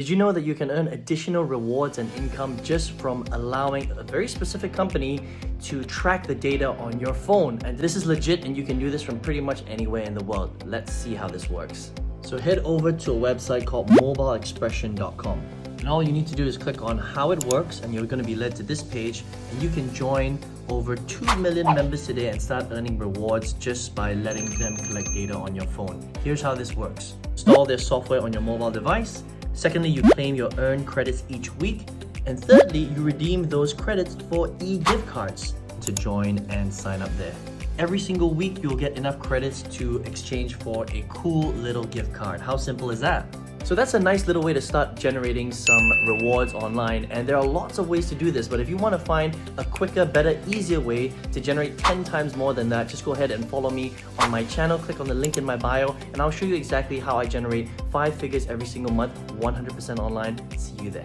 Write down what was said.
Did you know that you can earn additional rewards and income just from allowing a very specific company to track the data on your phone? And this is legit and you can do this from pretty much anywhere in the world. Let's see how this works. So head over to a website called mobileexpression.com. And all you need to do is click on how it works and you're going to be led to this page, and you can join over 2 million members today and start earning rewards just by letting them collect data on your phone. Here's how this works. Install their software on your mobile device. Secondly, you claim your earned credits each week. And thirdly, you redeem those credits for e-gift cards to join and sign up there. Every single week, you'll get enough credits to exchange for a cool little gift card. How simple is that? So that's a nice little way to start generating some rewards online, and there are lots of ways to do this, but if you want to find a quicker, better, easier way to generate 10 times more than that, just go ahead and follow me on my channel. Click on the link in my bio and I'll show you exactly how I generate 5 figures every single month, 100% online. See you there.